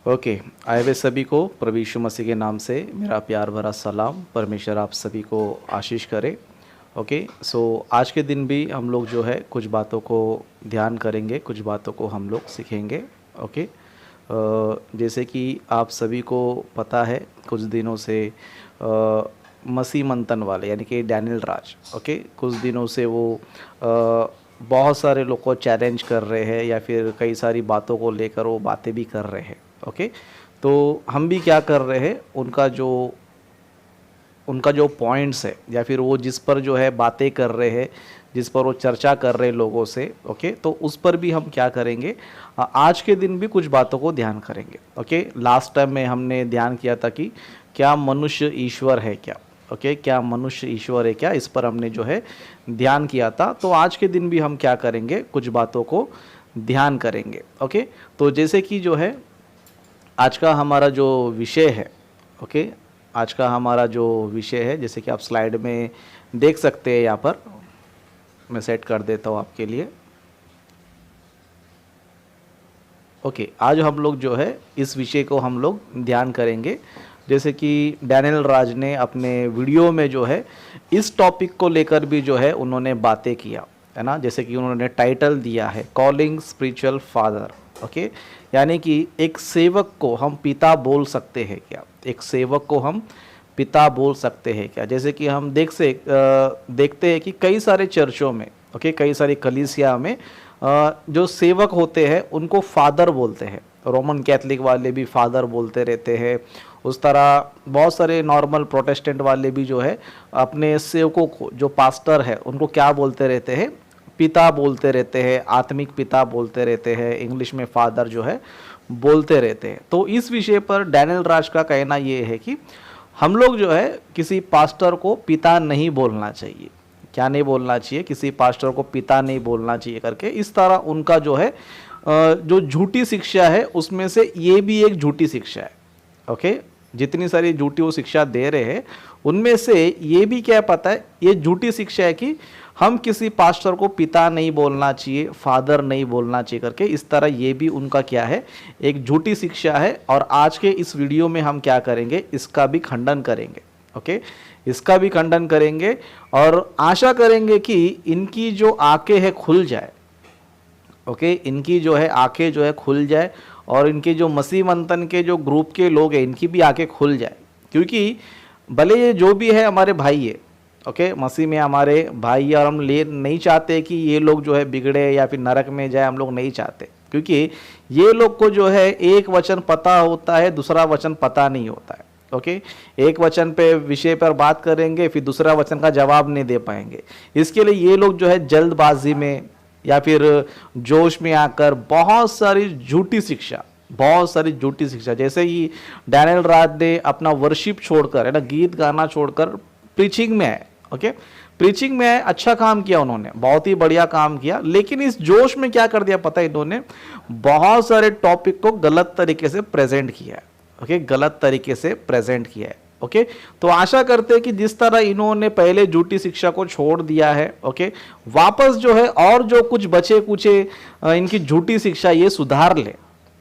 Okay, आए हुए सभी को प्रभु यीशु मसीह के नाम से मेरा प्यार भरा सलाम। परमेश्वर आप सभी को आशीष करे। ओके, सो आज के दिन भी हम लोग जो है कुछ बातों को ध्यान करेंगे, कुछ बातों को हम लोग सीखेंगे। ओके, जैसे कि आप सभी को पता है कुछ दिनों से मसीह मंथन वाले यानी कि डैनियल राज, ओके, कुछ दिनों से वो बहुत सारे लोग को चैलेंज कर रहे हैं या फिर कई सारी बातों को लेकर वो बातें भी कर रहे हैं। ओके, तो हम भी क्या कर रहे हैं, उनका जो पॉइंट्स है या फिर वो जिस पर जो है बातें कर रहे हैं, जिस पर वो चर्चा कर रहे हैं लोगों से, ओके, तो उस पर भी हम क्या करेंगे, आज के दिन भी कुछ बातों को ध्यान करेंगे। ओके, लास्ट टाइम में हमने ध्यान किया था कि क्या मनुष्य ईश्वर है क्या। ओके, क्या मनुष्य ईश्वर है क्या, इस पर हमने जो है ध्यान किया था। तो आज के दिन भी हम क्या करेंगे, कुछ बातों को ध्यान करेंगे। ओके, तो जैसे कि जो है आज का हमारा जो विषय है, ओके, आज का हमारा जो विषय है जैसे कि आप स्लाइड में देख सकते हैं, यहाँ पर मैं सेट कर देता हूँ आपके लिए। ओके, आज हम लोग जो है इस विषय को हम लोग ध्यान करेंगे। जैसे कि डैनियल राज ने अपने वीडियो में जो है इस टॉपिक को लेकर भी जो है उन्होंने बातें किया है ना। जैसे कि उन्होंने टाइटल दिया है कॉलिंग स्पिरिचुअल फादर। ओके, यानी कि एक सेवक को हम पिता बोल सकते हैं क्या, एक सेवक को हम पिता बोल सकते हैं क्या। जैसे कि हम देखते हैं कि कई सारे चर्चों में, ओके, कई सारी कलीसिया में जो सेवक होते हैं उनको फादर बोलते हैं। रोमन कैथलिक वाले भी फादर बोलते रहते हैं। उस तरह बहुत सारे नॉर्मल प्रोटेस्टेंट वाले भी जो है अपने सेवकों को, जो पास्टर है, उनको क्या बोलते रहते हैं, पिता बोलते रहते हैं, आत्मिक पिता बोलते रहते हैं, इंग्लिश में फादर जो है बोलते रहते हैं। तो इस विषय पर डैनियल राज का कहना ये है कि हम लोग जो है किसी पास्टर को पिता नहीं बोलना चाहिए। क्या नहीं बोलना चाहिए, किसी पास्टर को पिता नहीं बोलना चाहिए करके, इस तरह उनका जो है जो झूठी शिक्षा है उसमें से ये भी एक झूठी शिक्षा है। ओके, जितनी सारी झूठी वो शिक्षा दे रहे हैं उनमें से ये भी क्या पता है, ये झूठी शिक्षा है कि हम किसी पास्टर को पिता नहीं बोलना चाहिए, फादर नहीं बोलना चाहिए करके। इस तरह ये भी उनका क्या है, एक झूठी शिक्षा है। और आज के इस वीडियो में हम क्या करेंगे, इसका भी खंडन करेंगे। ओके, इसका भी खंडन करेंगे और आशा करेंगे कि इनकी जो आंखें है खुल जाए। ओके, इनकी जो है आंखें जो है खुल जाए और इनके जो मसीह मंथन के जो ग्रुप के लोग हैं इनकी भी आंखें खुल जाए। क्योंकि भले ये जो भी है हमारे भाई है, ओके, मसीह में हमारे भाई है, और हम नहीं चाहते कि ये लोग जो है बिगड़े या फिर नरक में जाए, हम लोग नहीं चाहते। क्योंकि ये लोग को जो है एक वचन पता होता है, दूसरा वचन पता नहीं होता है। ओके, एक वचन पे विषय पर बात करेंगे, फिर दूसरा वचन का जवाब नहीं दे पाएंगे। इसके लिए ये लोग जो है जल्दबाजी में या फिर जोश में आकर बहुत सारी झूठी शिक्षा, जैसे ही डैनियल राज ने अपना वर्शिप छोड़कर, है ना, गीत गाना छोड़कर प्रीचिंग में आए। ओके, प्रीचिंग में आए, अच्छा काम किया उन्होंने, बहुत ही बढ़िया काम किया। लेकिन इस जोश में क्या कर दिया पता है, इन्होंने बहुत सारे टॉपिक को गलत तरीके से प्रेजेंट किया है। ओके, गलत तरीके से प्रेजेंट किया है। ओके, तो आशा करते हैं कि जिस तरह इन्होंने पहले झूठी शिक्षा को छोड़ दिया है, ओके, वापस जो है और जो कुछ बचे कुचे इनकी झूठी शिक्षा ये सुधार ले।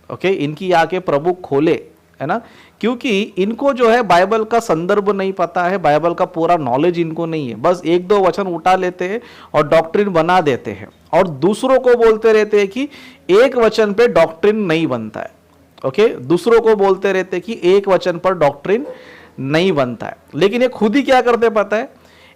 ओके, इनकी आंखें प्रभु खोले, है ना। क्योंकि इनको जो है बाइबल का संदर्भ नहीं पता है, बाइबल का पूरा नॉलेज इनको नहीं है। बस एक दो वचन उठा लेते हैं और डॉक्ट्रिन बना देते हैं और दूसरों को बोलते रहते हैं कि एक वचन पे डॉक्ट्रिन नहीं बनता है। ओके, दूसरों को बोलते रहते हैं कि एक वचन पर डॉक्ट्रिन नहीं बनता है। लेकिन ये खुद ही क्या करते पता है,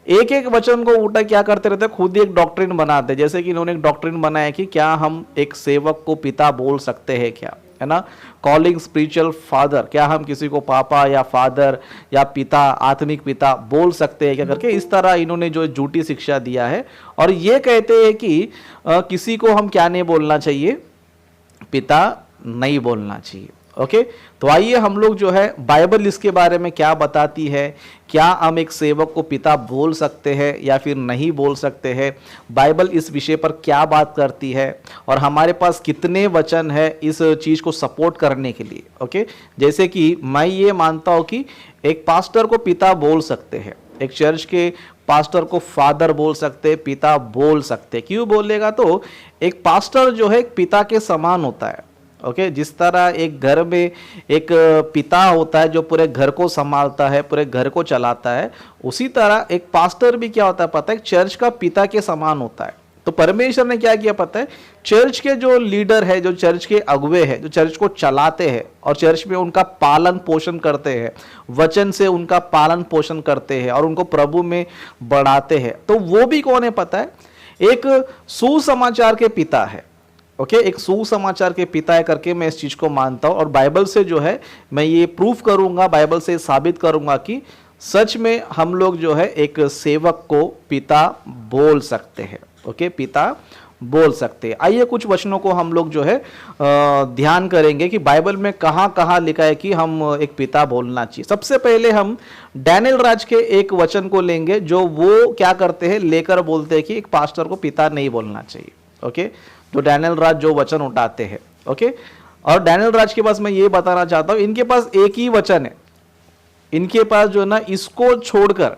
एक एक वचन को उठा क्या करते रहते हैं, खुद ही एक डॉक्ट्रिन बनाते। जैसे कि इन्होंने एक डॉक्ट्रिन बनाया कि क्या हम एक सेवक को पिता बोल सकते हैं क्या, है ना, कॉलिंग स्पिरिचुअल फादर, क्या हम किसी को पापा या फादर या पिता, आत्मिक पिता बोल सकते हैं क्या करके। इस तरह इन्होंने जो झूठी शिक्षा दिया है और ये कहते हैं कि किसी को हम क्या नहीं बोलना चाहिए, पिता नहीं बोलना चाहिए। ओके, तो आइए हम लोग जो है बाइबल इसके बारे में क्या बताती है, क्या हम एक सेवक को पिता बोल सकते हैं या फिर नहीं बोल सकते हैं, बाइबल इस विषय पर क्या बात करती है और हमारे पास कितने वचन है इस चीज़ को सपोर्ट करने के लिए। ओके, जैसे कि मैं ये मानता हूँ कि एक पास्टर को पिता बोल सकते हैं, एक चर्च के पास्टर को फादर बोल सकते, पिता बोल सकते। क्यों बोलेगा, तो एक पास्टर जो है एक पिता के समान होता है। ओके, जिस तरह एक घर में एक पिता होता है जो पूरे घर को संभालता है, पूरे घर को चलाता है, उसी तरह एक पास्टर भी क्या होता है पता है, चर्च का पिता के समान होता है। तो परमेश्वर ने क्या किया पता है, चर्च के जो लीडर है, जो चर्च के अगुवे हैं, जो चर्च को चलाते हैं और चर्च में उनका पालन पोषण करते हैं, वचन से उनका पालन पोषण करते हैं और उनको प्रभु में बढ़ाते हैं, तो वो भी कौन है पता है, एक सुसमाचार के पिता है। ओके, एक सुसमाचार के पिता है करके मैं इस चीज को मानता हूं और बाइबल से जो है मैं ये प्रूफ करूंगा, बाइबल से साबित करूंगा कि सच में हम लोग जो है एक सेवक को पिता बोल सकते हैं। ओके, पिता बोल सकते हैं। आइए कुछ वचनों को हम लोग जो है ध्यान करेंगे कि बाइबल में कहां कहां लिखा है कि हम एक पिता बोलना चाहिए। सबसे पहले हम डैनियल राज के एक वचन को लेंगे जो वो क्या करते हैं, लेकर बोलते हैं कि एक पास्टर को पिता नहीं बोलना चाहिए। ओके, जो डैनियल राज जो वचन उठाते हैं। ओके, और डैनियल राज के पास मैं ये बताना चाहता हूं, इनके पास एक ही वचन है, इनके पास जो है ना इसको छोड़कर,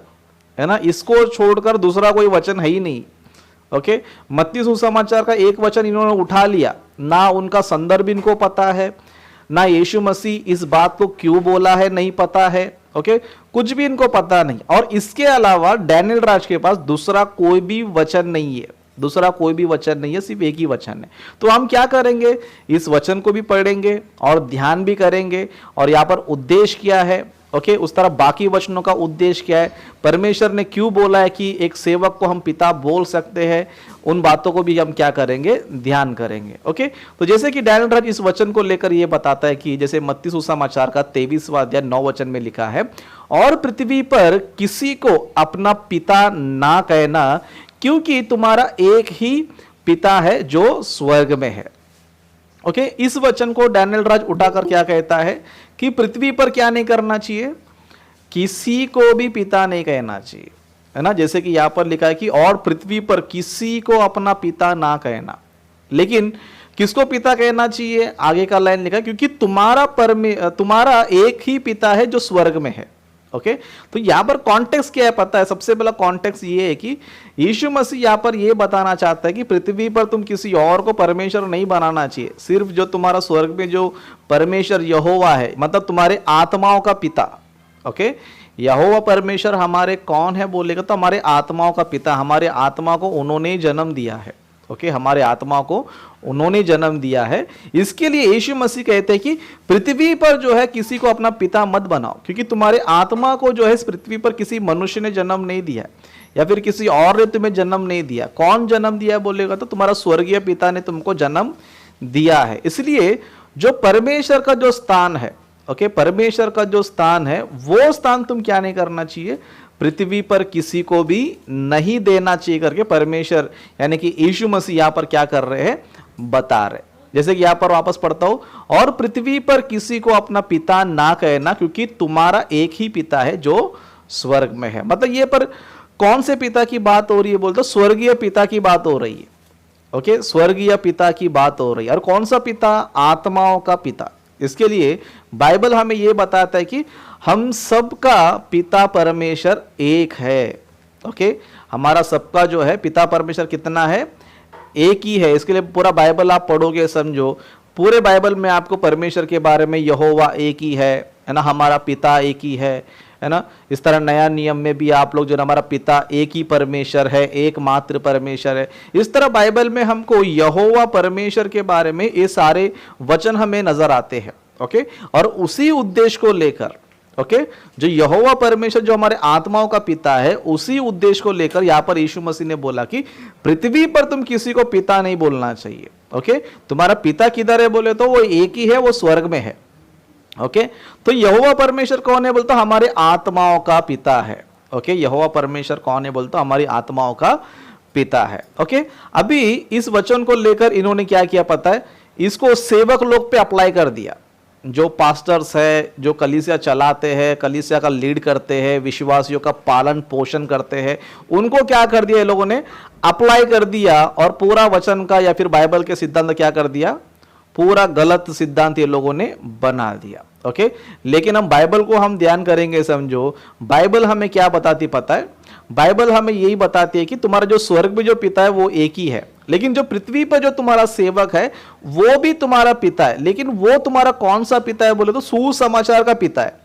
है ना, इसको छोड़कर दूसरा कोई वचन है ही नहीं। ओके, मत्ती सुसमाचार का एक वचन इन्होंने उठा लिया, ना उनका संदर्भ इनको पता है, ना यीशु मसीह इस बात को क्यों बोला है नहीं पता है। ओके, कुछ भी इनको पता नहीं। और इसके अलावा डैनियल राज के पास दूसरा कोई भी वचन नहीं है, दूसरा कोई भी वचन नहीं है, सिर्फ एक ही वचन है। तो हम क्या करेंगे, इस वचन को भी पढ़ेंगे और ध्यान भी करेंगे और यहाँ पर उद्देश्य क्या है। ओके, उस तरह बाकी वचनों का उद्देश्य क्या है, परमेश्वर ने क्यों बोला है कि एक सेवक को हम पिता बोल सकते हैं, उन बातों को भी हम क्या करेंगे, ध्यान करेंगे। ओके, तो जैसे कि डैनियल राज इस वचन को लेकर ये बताता है कि जैसे मत्ती सुसमाचार का 23वां अध्याय 9 वचन में लिखा है, और पृथ्वी पर किसी को अपना पिता ना कहना, क्योंकि तुम्हारा एक ही पिता है जो स्वर्ग में है। ओके, इस वचन को डैनियल राज उठाकर क्या कहता है कि पृथ्वी पर क्या नहीं करना चाहिए, किसी को भी पिता नहीं कहना चाहिए, है ना। जैसे कि यहां पर लिखा है कि और पृथ्वी पर किसी को अपना पिता ना कहना, लेकिन किसको पिता कहना चाहिए, आगे का लाइन लिखा है, क्योंकि तुम्हारा एक ही पिता है जो स्वर्ग में है। ओके, तो यहां पर कॉन्टेक्स्ट क्या है पता है, सबसे पहला कॉन्टेक्स्ट ये है कि यीशु मसीह यहां पर ये बताना चाहता है कि पृथ्वी पर तुम किसी और को परमेश्वर नहीं बनाना चाहिए, सिर्फ जो तुम्हारा स्वर्ग में जो परमेश्वर यहोवा है, मतलब तुम्हारे आत्माओं का पिता। ओके, यहोवा परमेश्वर हमारे कौन है बोलेगा तो हमारे आत्माओं का पिता, हमारे आत्मा को उन्होंने जन्म दिया है। ओके, हमारे आत्मा को उन्होंने जन्म दिया है। इसके लिए यीशु मसीह कहते हैं कि पृथ्वी पर जो है किसी को अपना पिता मत बनाओ, क्योंकि तुम्हारे आत्मा को जो है इस पृथ्वी पर किसी मनुष्य ने जन्म नहीं दिया या फिर किसी और ने तुम्हें जन्म नहीं दिया। कौन जन्म दिया बोलेगा तो तुम्हारा स्वर्गीय पिता ने तुमको जन्म दिया है। इसलिए जो परमेश्वर का जो स्थान है, ओके, परमेश्वर का जो स्थान है, वो स्थान तुम क्या नहीं करना चाहिए, पृथ्वी पर किसी को भी नहीं देना चाहिए करके परमेश्वर यानी कि यीशु मसीह यहां पर क्या कर रहे हैं, बता रहे। जैसे कि यहां पर वापस पढ़ता हूं, और पृथ्वी पर किसी को अपना पिता ना कहना, क्योंकि तुम्हारा एक ही पिता है जो स्वर्ग में है। मतलब ये पर कौन से पिता की बात हो रही है बोलते, स्वर्गीय पिता की बात हो रही है। ओके, स्वर्गीय पिता की बात हो रही है। और कौन सा पिता, आत्माओं का पिता। इसके लिए बाइबल हमें यह बताता है कि हम सबका पिता परमेश्वर एक है। ओके, हमारा सबका जो है पिता परमेश्वर कितना है, एक ही है। इसके लिए पूरा बाइबल आप पढ़ोगे, समझो, पूरे बाइबल में आपको परमेश्वर के बारे में यहोवा एक ही है ना, हमारा पिता एक ही है ना। इस तरह नया नियम में भी आप लोग जो हमारा पिता एक ही परमेश्वर है, एकमात्र परमेश्वर है। इस तरह बाइबल में हमको यहोवा परमेश्वर के बारे में ये सारे वचन हमें नजर आते हैं। ओके, और उसी उद्देश्य को लेकर, ओके, जो यहोवा परमेश्वर जो हमारे आत्माओं का पिता है, उसी उद्देश्य को लेकर यहां पर यीशु मसीह ने बोला कि पृथ्वी पर तुम किसी को पिता नहीं बोलना चाहिए। ओके, तुम्हारा पिता किधर है बोले तो वो एक ही है, वो स्वर्ग में है। ओके, तो यहोवा परमेश्वर कौन है बोलते, हमारे आत्माओं का पिता है। ओके, यहोवा परमेश्वर कौन है बोलते, हमारी आत्माओं का पिता है। ओके, अभी इस वचन को लेकर इन्होंने क्या किया पता है, इसको सेवक लोग पे अप्लाई कर दिया। जो पास्टर्स है, जो कलीसिया चलाते हैं, कलीसिया का लीड करते हैं, विश्वासियों का पालन पोषण करते हैं, उनको क्या कर दिया ये लोगों ने, अप्लाई कर दिया और पूरा वचन का या फिर बाइबल के सिद्धांत क्या कर दिया, पूरा गलत सिद्धांत ये लोगों ने बना दिया। ओके, लेकिन हम बाइबल को हम ध्यान करेंगे, समझो, बाइबल हमें क्या बताती पता है, बाइबल हमें यही बताती है कि तुम्हारा जो स्वर्ग में जो पिता है वो एक ही है। लेकिन जो पृथ्वी पर जो तुम्हारा सेवक है वो भी तुम्हारा पिता है, लेकिन वो तुम्हारा कौन सा पिता है बोले तो सुसमाचार का पिता है।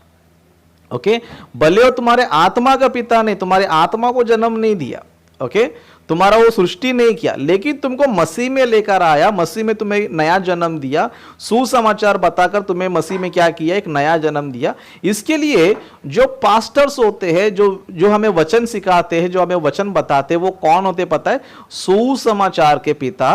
ओके, भले वो तुम्हारे आत्मा का पिता नहीं, तुम्हारे आत्मा को जन्म नहीं दिया, ओके, तुम्हारा वो सृष्टि नहीं किया, लेकिन तुमको मसीह में लेकर आया, मसीह में तुम्हें नया जन्म दिया, सुसमाचार बताकर तुम्हें मसीह में क्या किया, एक नया जन्म दिया। इसके लिए जो पास्टर्स होते हैं, जो हमें वचन सिखाते हैं, जो हमें वचन बताते हैं, वो कौन होते पता है? सुसमाचार के पिता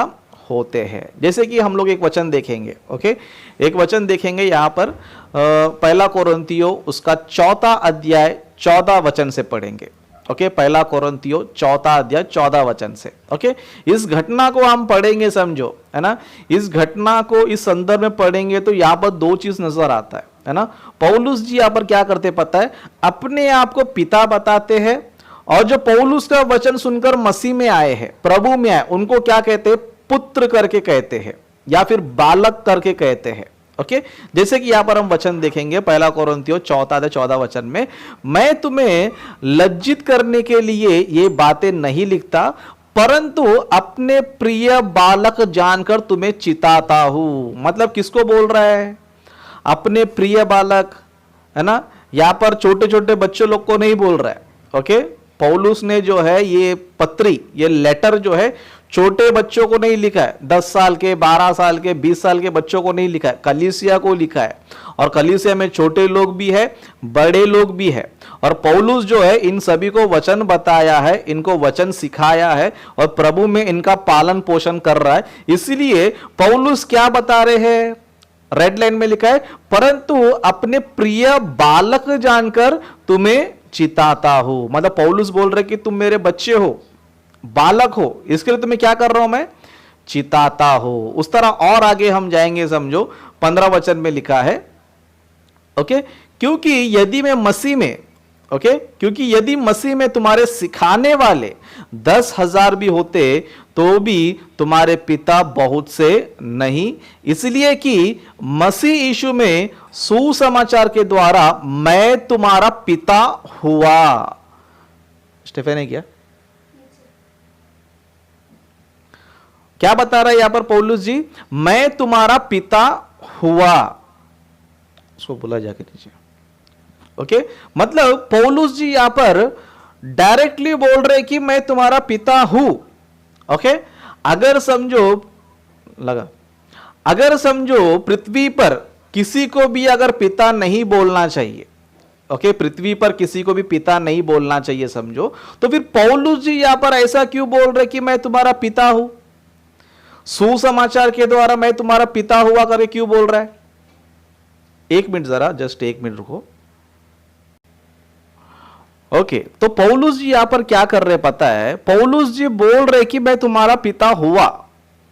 होते हैं। जैसे कि हम लोग एक वचन देखेंगे, ओके, एक वचन देखेंगे यहां पर पहला कोरिन्थियों उसका 4 अध्याय 14 वचन से पढ़ेंगे। ओके, पहला कोरिन्थियों 4 अध्याय 14 वचन से। ओके, इस घटना को हम पढ़ेंगे, समझो, है ना। इस घटना को इस संदर्भ में पढ़ेंगे तो यहाँ पर 2 चीज नजर आता है ना। पौलुस जी यहाँ पर क्या करते पता है? अपने आप को पिता बताते हैं, और जो पौलुस का वचन सुनकर मसीह में आए हैं, प्रभु में आए, उनको क्या कहते हैं? पुत्र करके कहते हैं, या फिर बालक करके कहते हैं। ओके, जैसे कि यहां पर हम वचन देखेंगे पहला कोरिन्थियों 14 वचन में, मैं तुम्हें लज्जित करने के लिए ये बातें नहीं लिखता, परंतु अपने प्रिय बालक जानकर तुम्हें चिताता हूं। मतलब किसको बोल रहा है? अपने प्रिय बालक, है ना। यहां पर छोटे छोटे बच्चों लोग को नहीं बोल रहा है। ओके, पौलुस ने जो है ये पत्री, ये लेटर जो है छोटे बच्चों को नहीं लिखा है, 10 साल के, 12 साल के, 20 साल के बच्चों को नहीं लिखा है, कलीसिया को लिखा है। और कलीसिया में छोटे लोग भी है, बड़े लोग भी है, और पौलुस जो है इन सभी को वचन बताया है, इनको वचन सिखाया है, और प्रभु में इनका पालन पोषण कर रहा है। इसलिए पौलुस क्या बता रहे हैं? रेड लाइन में लिखा है, परंतु अपने प्रिय बालक जानकर तुम्हें चिताता हूं। मतलब पौलुस बोल रहे कि तुम मेरे बच्चे हो, बालक हो, इसके लिए तुम्हें क्या कर रहा हूं मैं? चिताता हो। उस तरह और आगे हम जाएंगे, समझो 15 वचन में लिखा है, ओके, क्योंकि यदि मैं मसीह में, ओके, क्योंकि यदि मसीह में तुम्हारे सिखाने वाले 10,000 भी होते तो भी तुम्हारे पिता बहुत से नहीं, इसलिए कि मसीह यीशु में सुसमाचार के द्वारा मैं तुम्हारा पिता हुआ। स्टेफन ने क्या बता रहा है यहां पर पौलुस जी? मैं तुम्हारा पिता हुआ। उसको बोला जाके नीचे। ओके, मतलब पौलुस जी यहां पर डायरेक्टली बोल रहे कि मैं तुम्हारा पिता हूं। ओके, अगर समझो पृथ्वी पर किसी को भी अगर पिता नहीं बोलना चाहिए, ओके, पृथ्वी पर किसी को भी पिता नहीं बोलना चाहिए समझो, तो फिर पौलुस जी यहां पर ऐसा क्यों बोल रहे कि मैं तुम्हारा पिता हूं? सुसमाचार के द्वारा मैं तुम्हारा पिता हुआ करके क्यों बोल रहा है? 1 मिनट, जरा जस्ट 1 मिनट रुको। ओके, तो पौलुस जी यहां पर क्या कर रहे पता है? पौलुस जी बोल रहे कि मैं तुम्हारा पिता हुआ।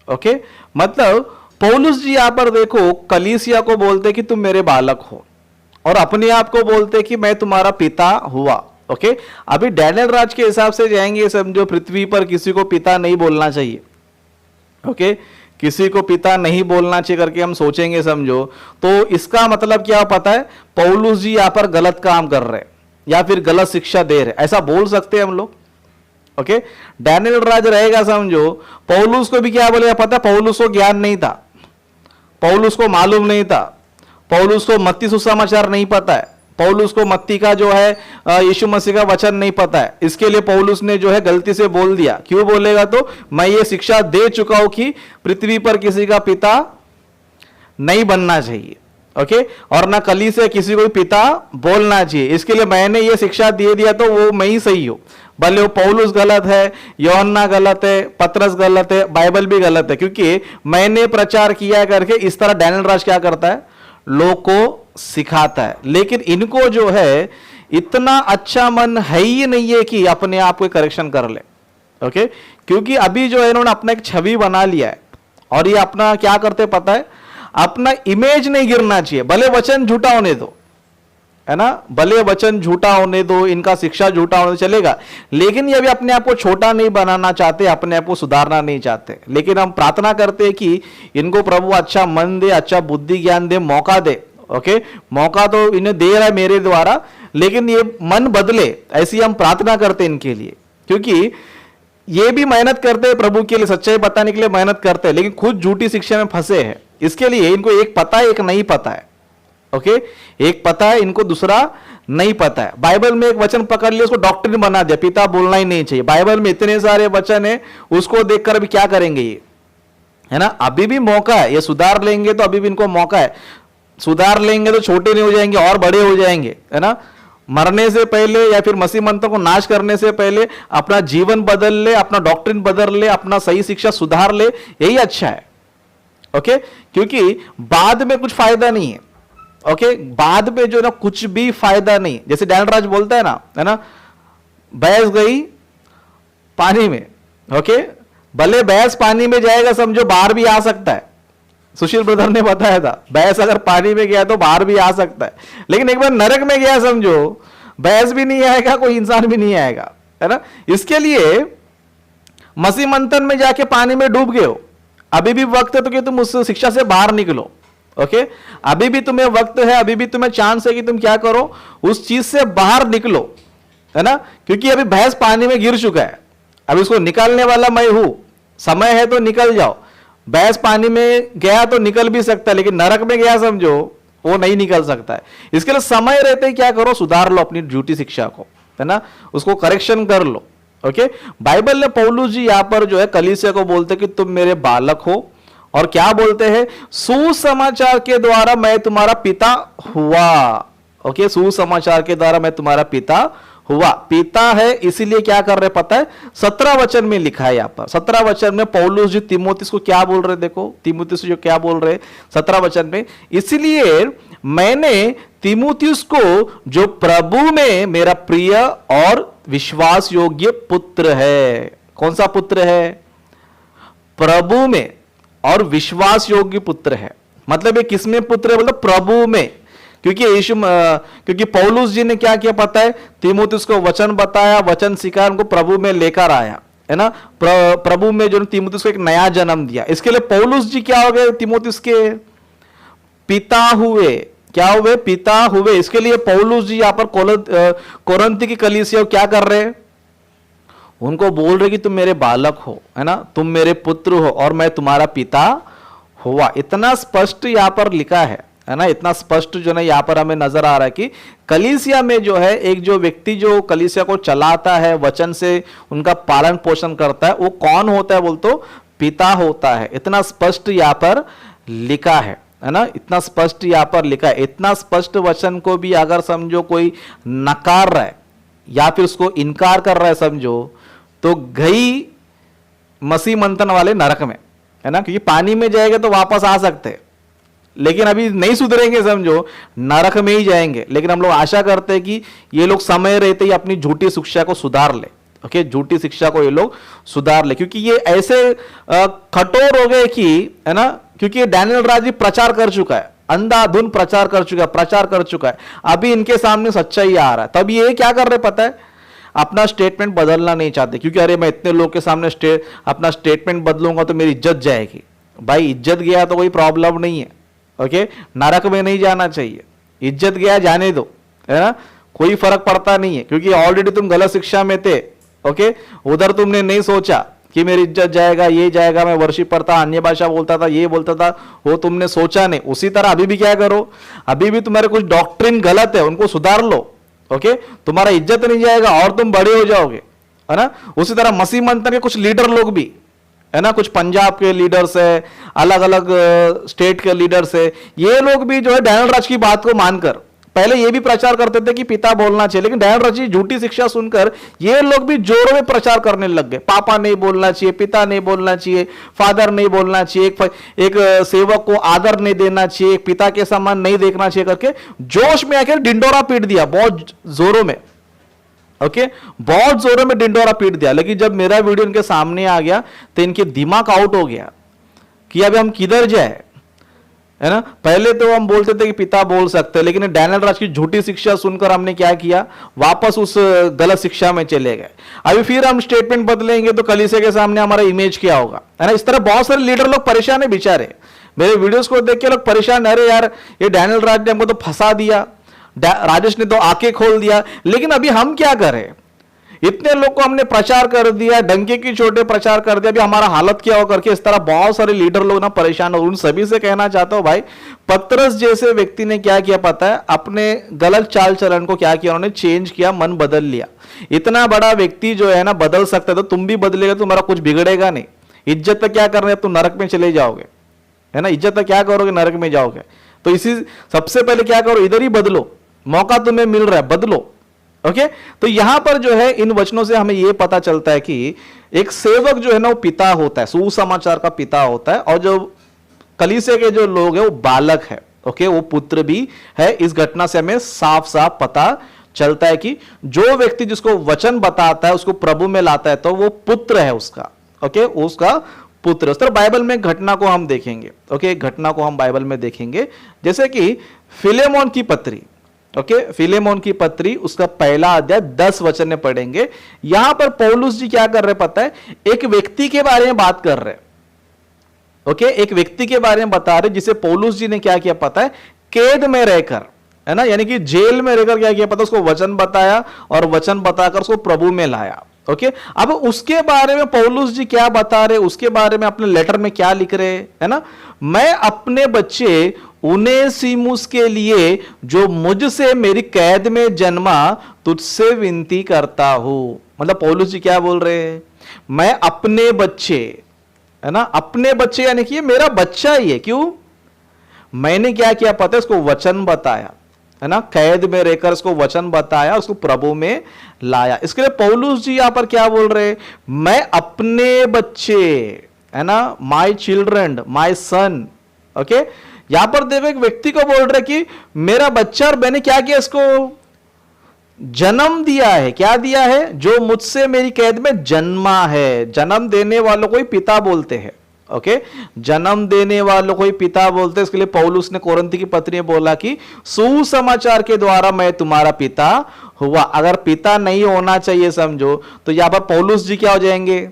ओके, मतलब पौलुस जी यहां पर देखो, कलीसिया को बोलते कि तुम मेरे बालक हो, और अपने आप को बोलते कि मैं तुम्हारा पिता हुआ। ओके, अभी डैनियल राज के हिसाब से जाएंगे, समझो पृथ्वी पर किसी को पिता नहीं बोलना चाहिए। ओके, किसी को पिता नहीं बोलना चाहिए करके हम सोचेंगे, समझो, तो इसका मतलब क्या पता है? पौलुस जी यहां पर गलत काम कर रहे हैं या फिर गलत शिक्षा दे रहे, ऐसा बोल सकते हैं हम लोग। ओके, डैनियल राज रहेगा, समझो, पौलुस को भी क्या बोलेगा पता? पौलुस को ज्ञान नहीं था, पौलुस को मालूम नहीं था, पौलुस को मत्ती सुसमाचार नहीं पता है, पौलुस को मत्ती का जो है यीशु मसीह का वचन नहीं पता है, इसके लिए पौलुस ने जो है गलती से बोल दिया। क्यों बोलेगा? तो मैं ये शिक्षा दे चुका हूं कि पृथ्वी पर किसी का पिता नहीं बनना चाहिए। ओके, और ना कली से किसी को पिता बोलना चाहिए, इसके लिए मैंने ये शिक्षा दे दिया, तो वो मैं ही सही हूं। भले वो पौलुस गलत है, यूहन्ना गलत है, पतरस गलत है, बाइबल भी गलत है, क्योंकि मैंने प्रचार किया करके इस तरह डैनियल राज क्या करता है? लोग को सिखाता है। लेकिन इनको जो है इतना अच्छा मन है ही नहीं है कि अपने आप को करेक्शन कर ले। ओके, क्योंकि अभी जो है इन्होंने अपना एक छवि बना लिया है, और ये अपना क्या करते पता है? अपना इमेज नहीं गिरना चाहिए, भले वचन झूठा होने दो, है ना, भले वचन झूठा होने दो, इनका शिक्षा झूठा होने चलेगा, लेकिन ये भी अपने आप को छोटा नहीं बनाना चाहते, अपने आप को सुधारना नहीं चाहते। लेकिन हम प्रार्थना करते हैं कि इनको प्रभु अच्छा मन दे, अच्छा बुद्धि ज्ञान दे, मौका दे। ओके, मौका तो इन्हें दे रहा है मेरे द्वारा, लेकिन ये मन बदले, ऐसी हम प्रार्थना करते हैं इनके लिए। क्योंकि ये भी मेहनत करते हैं प्रभु के लिए, सच्चाई बताने के लिए मेहनत करते हैं, लेकिन खुद झूठी शिक्षा में फंसे हैं। इसके लिए इनको एक पता है, एक नहीं पता है। ओके, एक पता है इनको, दूसरा नहीं पता है। बाइबल में एक वचन पकड़ लिया, उसको डॉक्ट्रिन बना दिया, पिता बोलना ही नहीं चाहिए। बाइबल में इतने सारे वचन है, उसको देखकर अभी क्या करेंगे ये, है ना। अभी भी मौका है, ये सुधार लेंगे तो अभी भी इनको मौका है। सुधार लेंगे तो छोटे नहीं हो जाएंगे और बड़े हो जाएंगे, है ना। मरने से पहले या फिर मसीह मंत्र को नाश करने से पहले अपना जीवन बदल ले, अपना डॉक्ट्रिन बदल ले, अपना सही शिक्षा सुधार ले, यही अच्छा है। ओके, क्योंकि बाद में कुछ फायदा नहीं है। ओके, बाद में जो ना कुछ भी फायदा नहीं। जैसे डैनियल राज बोलता है ना, है ना, भैंस गई पानी में। ओके, भले भैंस पानी में जाएगा समझो, बाहर भी आ सकता है। सुशील ब्रदर ने बताया था, भैंस अगर पानी में गया तो बाहर भी आ सकता है, लेकिन एक बार नरक में गया समझो, भैंस भी नहीं आएगा, कोई इंसान भी नहीं आएगा, है ना। इसके लिए मसीह मंथन में जाके पानी में डूब गए हो, अभी भी वक्त है तो कि तुम उस शिक्षा से बाहर निकलो। ओके, अभी भी तुम्हें वक्त है, अभी भी तुम्हें चांस है कि तुम क्या करो, उस चीज से बाहर निकलो, है ना। क्योंकि अभी भैंस पानी में गिर चुका है, अभी उसको निकालने वाला मैं हूं। समय है तो निकल जाओ। भैंस पानी में गया तो निकल भी सकता है, लेकिन नरक में गया समझो, वो नहीं निकल सकता है। इसके लिए समय रहते ही क्या करो, सुधार लो अपनी झूठी शिक्षा को, है ना, उसको करेक्शन कर लो। ओके, बाइबल में पौलुस जी यहां पर जो है कलीसिया को बोलते कि तुम मेरे बालक हो, और क्या बोलते हैं, सुसमाचार के द्वारा मैं तुम्हारा पिता हुआ। ओके, सुसमाचार के द्वारा मैं तुम्हारा पिता हुआ। पिता है इसीलिए क्या कर रहे पता है, 17 वचन में लिखा है। यहां पर 17 वचन में पौलुस जी तीमुथियुस को क्या बोल रहे, देखो तीमुथियुस जो क्या बोल रहे 17 वचन में, इसलिए मैंने तीमुथियुस को, जो प्रभु में मेरा प्रिय और विश्वास योग्य पुत्र है। कौन सा पुत्र है, प्रभु में और विश्वास योग्य पुत्र है। मतलब ये किसमें पुत्र है, मतलब प्रभु में। क्योंकि पौलुस जी ने क्या किया पता है, तीमुथियुस को वचन बताया, वचन सिखाया, उनको प्रभु में लेकर आया, है ना। प्रभु में जो तीमुथियुस को एक नया जन्म दिया। इसके लिए पौलुस जी क्या हो गए, तीमुथियुस के पिता हुए। क्या हुए, पिता हुए। इसके लिए पौलुस जी यहां पर कोरिन्थ की कलीसिया क्या कर रहे हैं, उनको बोल रहे कि तुम मेरे बालक हो, है ना, तुम मेरे पुत्र हो और मैं तुम्हारा पिता हुआ। इतना स्पष्ट यहां पर लिखा है ना, इतना स्पष्ट जो ना यहां पर हमें नजर आ रहा है कि कलीसिया में जो है एक जो व्यक्ति जो कलीसिया को चलाता है, वचन से उनका पालन पोषण करता है, वो कौन होता है, बोल तो पिता होता है। इतना स्पष्ट यहां पर लिखा है ना, इतना स्पष्ट यहां पर लिखा है। इतना स्पष्ट वचन को भी अगर समझो कोई नकार रहा है या फिर उसको इनकार कर रहा है समझो, तो गई मसीह मंथन वाले नरक में, है ना। क्योंकि पानी में जाएगा तो वापस आ सकते हैं, लेकिन अभी नहीं सुधरेंगे समझो, नरक में ही जाएंगे। लेकिन हम लोग आशा करते हैं कि ये लोग समय रहते ही अपनी झूठी शिक्षा को सुधार ले। ओके, झूठी शिक्षा को ये लोग सुधार ले, क्योंकि ये ऐसे कठोर हो गए कि, है ना, क्योंकि डैनियल राज प्रचार कर चुका है, अंधाधुन प्रचार कर चुका है। अभी इनके सामने सच्चाई आ रहा है, तब ये क्या कर रहे पता है, अपना स्टेटमेंट बदलना नहीं चाहते। क्योंकि अरे मैं इतने लोग के सामने अपना स्टेटमेंट बदलूंगा तो मेरी इज्जत जाएगी। भाई इज्जत गया तो कोई प्रॉब्लम नहीं है। ओके, नरक में नहीं जाना चाहिए, इज्जत गया जाने दो, है ना, कोई फर्क पड़ता नहीं है। क्योंकि ऑलरेडी तुम गलत शिक्षा में थे। ओके, उधर तुमने नहीं सोचा कि मेरी इज्जत जाएगा, ये जाएगा, मैं वर्शिप करता, अन्य भाषा बोलता था, ये बोलता था, वो तुमने सोचा नहीं। उसी तरह अभी भी क्या करो, अभी भी तुम्हारे कुछ डॉक्ट्रिन गलत है, उनको सुधार लो। ओके, तुम्हारा इज्जत नहीं जाएगा और तुम बड़े हो जाओगे, है ना। उसी तरह मसीह मंथन के कुछ लीडर लोग भी, है ना, कुछ पंजाब के लीडर्स है, अलग अलग स्टेट के लीडर्स है, ये लोग भी जो है डैनियल राज की बात को मानकर पहले ये भी प्रचार करते थे कि पिता बोलना चाहिए, लेकिन डैनियल राज की झूठी शिक्षा सुनकर ये लोग भी जोरों में प्रचार करने लग गए। पापा नहीं बोलना चाहिए, पिता नहीं बोलना चाहिए, फादर नहीं बोलना चाहिए, एक सेवक को आदर नहीं देना चाहिए, एक पिता के समान नहीं देखना चाहिए करके जोश में आकर डिंडोरा पीट दिया बहुत जोरों में। ओके, बहुत जोरों में डिंडोरा पीट दिया। लेकिन जब मेरा वीडियो इनके सामने आ गया तो इनके दिमाग आउट हो गया कि अभी हम किधर जाए, है ना। पहले तो हम बोलते थे कि पिता बोल सकते हैं, लेकिन डैनियल राज की झूठी शिक्षा सुनकर हमने क्या किया, वापस उस गलत शिक्षा में चले गए। अभी फिर हम स्टेटमेंट बदलेंगे तो कलीसिया के सामने हमारा इमेज क्या होगा, है ना। इस तरह बहुत सारे लीडर लोग परेशान है बेचारे, मेरे वीडियोस को देख के लोग परेशान, अरे यार ये डैनियल राज ने हमको तो फंसा दिया, राजेश ने तो आंखें खोल दिया। लेकिन अभी हम क्या करें, इतने लोग को हमने प्रचार कर दिया, डंके की छोटे प्रचार कर दिया, अभी हमारा हालत क्या हो करके इस तरह बहुत सारे लीडर लोग ना परेशान हो। उन सभी से कहना चाहता हूं भाई, पतरस जैसे व्यक्ति ने क्या किया पता है, अपने गलत चाल चलन को क्या किया, उन्होंने चेंज किया, मन बदल लिया। इतना बड़ा व्यक्ति जो है ना बदल सकता है, तो तुम भी बदलेगा, तुम्हारा कुछ बिगड़ेगा नहीं। इज्जत पे क्या करना है, तुम नरक में चले जाओगे, है ना, इज्जत पे क्या करोगे, नरक में जाओगे। तो इसी सबसे पहले क्या करो, इधर ही बदलो, मौका तुम्हें मिल रहा है, बदलो। ओके, तो यहां पर जो है इन वचनों से हमें यह पता चलता है कि एक सेवक जो है ना वो पिता होता है, सुसमाचार का पिता होता है, और जो कलीसिया के जो लोग हैं वो बालक है। ओके, वो पुत्र भी है। इस घटना से हमें साफ साफ पता चलता है कि जो व्यक्ति जिसको वचन बताता है, उसको प्रभु में लाता है, तो वो पुत्र है उसका। ओके, उसका पुत्र। उस तरह बाइबल में घटना को हम देखेंगे। ओके, घटना को हम बाइबल में देखेंगे, जैसे कि फिलेमोन की पत्री। ओके, फिलेमोन की पत्री उसका पहला अध्याय 10 वचन में पढ़ेंगे। यहां पर पौलुस जी क्या कर रहे पता है, एक व्यक्ति के बारे में बात कर रहे। ओके, एक व्यक्ति के बारे में बता रहे जिसे पौलुस जी ने क्या किया पता है, कैद में रहकर, है ना, यानी कि जेल में रहकर क्या किया पता, उसको वचन बताया और वचन बताकर उसको प्रभु में लाया। ओके, अब उसके बारे में पौलुस जी क्या बता रहे, उसके बारे में अपने लेटर में क्या लिख रहे, है ना, मैं अपने बच्चे उनेसिमुस के लिए जो मुझसे मेरी कैद में जन्मा तुझसे विनती करता हूं। मतलब पौलुस जी क्या बोल रहे हैं, मैं अपने बच्चे, है ना, अपने बच्चे यानी कि मेरा बच्चा ही है। क्यों, मैंने क्या किया पता है, उसको वचन बताया, है ना, कैद में रहकर उसको वचन बताया, उसको प्रभु में लाया। इसके लिए पौलुस जी यहां पर क्या बोल रहे, मैं अपने बच्चे, है ना, my children, my son. Okay, यहां पर देखो एक व्यक्ति को बोल रहे कि मेरा बच्चा, और मैंने क्या किया, इसको जन्म दिया है। क्या दिया है, जो मुझसे मेरी कैद में जन्मा है। जन्म देने वालों को ही पिता बोलते हैं। ओके, जन्म देने वालों को ही पिता बोलते हैं। इसके लिए पौलुस ने कोरिन्थी की पत्री में बोला कि सुसमाचार के द्वारा मैं तुम्हारा पिता हुआ। अगर पिता नहीं होना चाहिए समझो, तो यहां पर पौलुस जी क्या हो जाएंगे,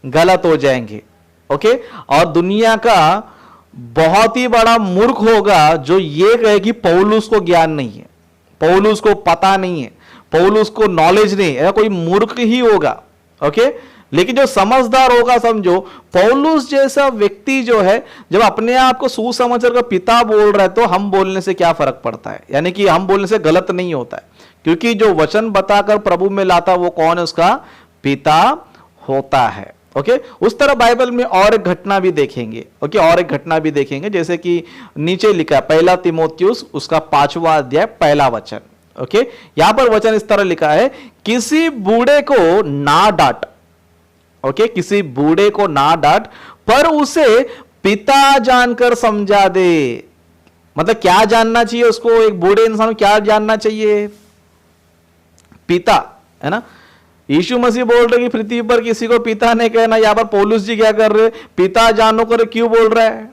गलत हो जाएंगे। ओके, और दुनिया का बहुत ही बड़ा मूर्ख होगा जो ये कहे कि पौलुस को ज्ञान नहीं है, पौलुस को पता नहीं है, पौलुस को नॉलेज नहीं है, कोई मूर्ख ही होगा। ओके, लेकिन जो समझदार होगा समझो, पौलुस जैसा व्यक्ति जो है जब अपने आप को सुसमाचार का पिता बोल रहा है, तो हम बोलने से क्या फर्क पड़ता है, यानी कि हम बोलने से गलत नहीं होता है, क्योंकि जो वचन बताकर प्रभु में लाता वो कौन है, उसका पिता होता है। ओके, उस तरह बाइबल में और एक घटना भी देखेंगे। ओके, और एक घटना भी देखेंगे, जैसे कि नीचे लिखा है पहला तीमुथियुस उसका 5वां अध्याय पहला वचन। ओके, यहां पर वचन इस तरह लिखा है, किसी बूढ़े को ना डांट। ओके, किसी बूढ़े को ना डांट, पर उसे पिता जानकर समझा दे। मतलब क्या जानना चाहिए उसको, एक बूढ़े इंसान को क्या जानना चाहिए, पिता, है ना। यीशु मसीह बोल रहे कि पृथ्वी पर किसी को पिता नहीं कहना। यहां पर पौलुस जी क्या कर रहे, पिता जानो कर क्यों बोल रहा है।